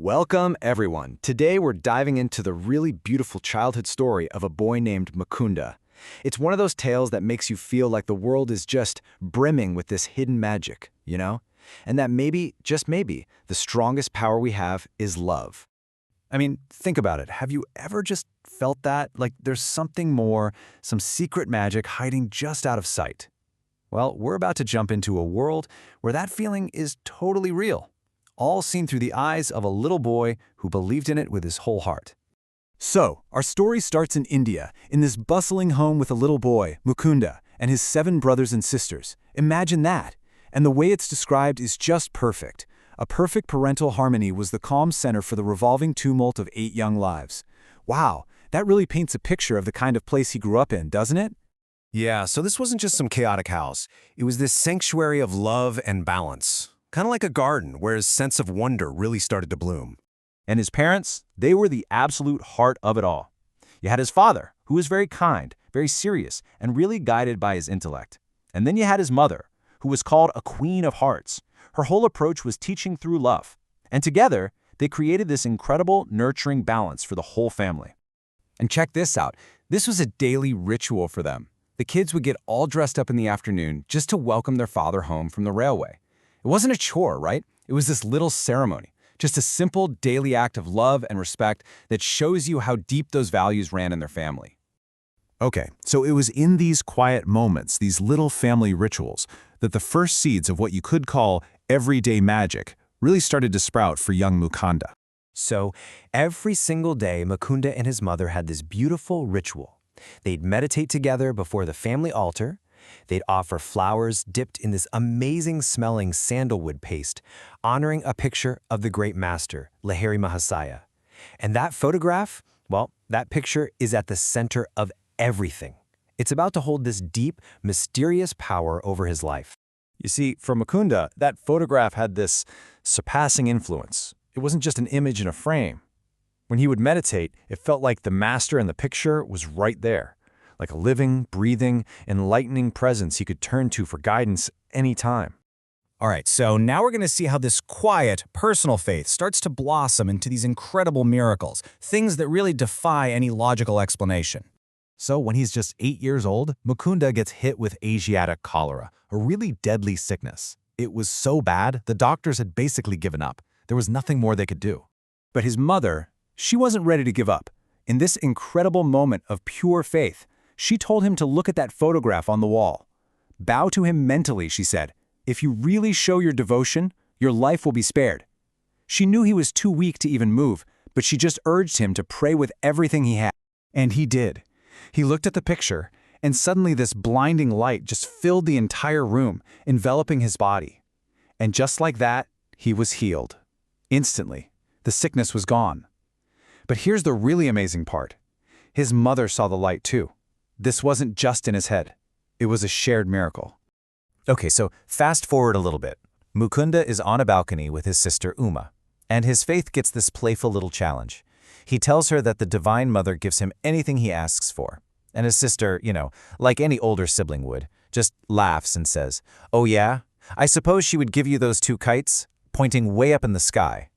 Welcome, everyone. Today we're diving into the really beautiful childhood story of a boy named Mukunda. It's one of those tales that makes you feel like the world is just brimming with this hidden magic, you know? And that maybe, just maybe, the strongest power we have is love. I mean, think about it. Have you ever just felt that? Like there's something more, some secret magic hiding just out of sight? Well, we're about to jump into a world where that feeling is totally real, all seen through the eyes of a little boy who believed in it with his whole heart. So, our story starts in India, in this bustling home with a little boy, Mukunda, and his 7 brothers and sisters. Imagine that! And the way it's described is just perfect. A perfect parental harmony was the calm center for the revolving tumult of 8 young lives. Wow, that really paints a picture of the kind of place he grew up in, doesn't it? Yeah, so this wasn't just some chaotic house. It was this sanctuary of love and balance. Kind of like a garden where his sense of wonder really started to bloom. And his parents, they were the absolute heart of it all. You had his father, who was very kind, very serious, and really guided by his intellect. And then you had his mother, who was called a queen of hearts. Her whole approach was teaching through love. And together, they created this incredible, nurturing balance for the whole family. And check this out. This was a daily ritual for them. The kids would get all dressed up in the afternoon just to welcome their father home from the railway. It wasn't a chore, right? It was this little ceremony, just a simple daily act of love and respect that shows you how deep those values ran in their family. Okay, so it was in these quiet moments, these little family rituals, that the first seeds of what you could call everyday magic really started to sprout for young Mukunda. So every single day, Mukunda and his mother had this beautiful ritual. They'd meditate together before the family altar. They'd offer flowers dipped in this amazing-smelling sandalwood paste, honoring a picture of the great master, Lahiri Mahasaya. And that photograph, well, that picture is at the center of everything. It's about to hold this deep, mysterious power over his life. You see, for Mukunda, that photograph had this surpassing influence. It wasn't just an image in a frame. When he would meditate, it felt like the master in the picture was right there, like a living, breathing, enlightening presence he could turn to for guidance anytime. All right, so now we're going to see how this quiet, personal faith starts to blossom into these incredible miracles, things that really defy any logical explanation. So when he's just 8 years old, Mukunda gets hit with Asiatic cholera, a really deadly sickness. It was so bad, the doctors had basically given up. There was nothing more they could do. But his mother, she wasn't ready to give up. In this incredible moment of pure faith, she told him to look at that photograph on the wall. Bow to him mentally, she said. If you really show your devotion, your life will be spared. She knew he was too weak to even move, but she just urged him to pray with everything he had. And he did. He looked at the picture, and suddenly this blinding light just filled the entire room, enveloping his body. And just like that, he was healed. Instantly, the sickness was gone. But here's the really amazing part. His mother saw the light too. This wasn't just in his head. It was a shared miracle. Okay, so fast forward a little bit. Mukunda is on a balcony with his sister Uma, and his faith gets this playful little challenge. He tells her that the Divine Mother gives him anything he asks for. And his sister, like any older sibling would, just laughs and says, "Oh yeah? I suppose she would give you those 2 kites?" pointing way up in the sky.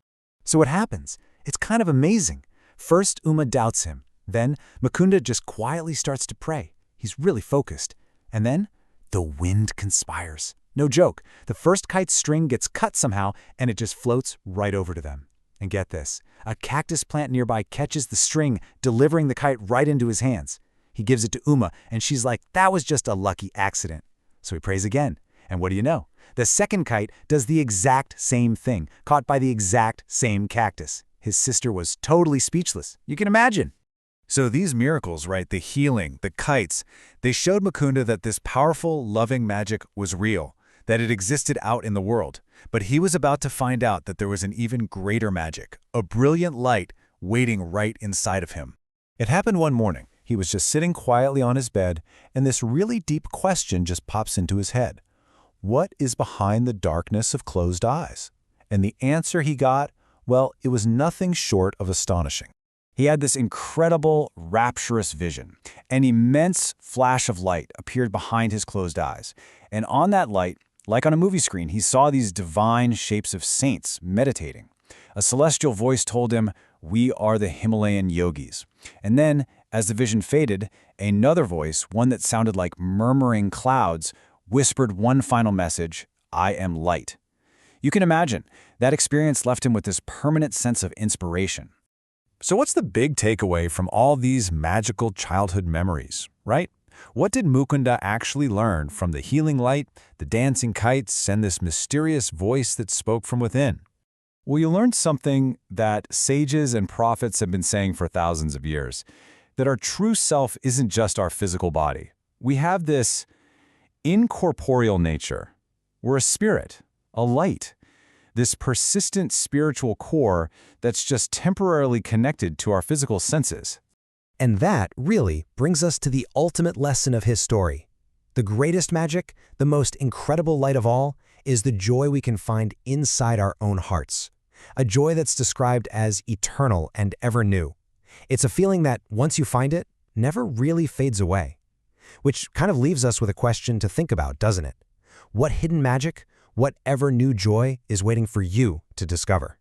So what happens? It's kind of amazing. First, Uma doubts him. Then, Mukunda just quietly starts to pray. He's really focused. And then, the wind conspires. No joke. The first kite's string gets cut somehow, and it just floats right over to them. And get this, a cactus plant nearby catches the string, delivering the kite right into his hands. He gives it to Uma, and she's like, "That was just a lucky accident." So he prays again. And what do you know? The second kite does the exact same thing, caught by the exact same cactus. His sister was totally speechless. You can imagine. So these miracles, right, the healing, the kites, they showed Mukunda that this powerful, loving magic was real, that it existed out in the world. But he was about to find out that there was an even greater magic, a brilliant light waiting right inside of him. It happened one morning. He was just sitting quietly on his bed, and this really deep question just pops into his head. What is behind the darkness of closed eyes? And the answer he got, well, it was nothing short of astonishing. He had this incredible, rapturous vision. An immense flash of light appeared behind his closed eyes. And on that light, like on a movie screen, he saw these divine shapes of saints meditating. A celestial voice told him, "We are the Himalayan yogis." And then, as the vision faded, another voice, one that sounded like murmuring clouds, whispered one final message, "I am light." You can imagine, that experience left him with this permanent sense of inspiration. So what's the big takeaway from all these magical childhood memories, right? What did Mukunda actually learn from the healing light, the dancing kites, and this mysterious voice that spoke from within? Well, you learned something that sages and prophets have been saying for thousands of years, that our true self isn't just our physical body. We have this incorporeal nature. We're a spirit, a light, this persistent spiritual core that's just temporarily connected to our physical senses. And that, really, brings us to the ultimate lesson of his story. The greatest magic, the most incredible light of all, is the joy we can find inside our own hearts. A joy that's described as eternal and ever new. It's a feeling that, once you find it, never really fades away. Which kind of leaves us with a question to think about, doesn't it? What hidden magic, what ever new joy is waiting for you to discover?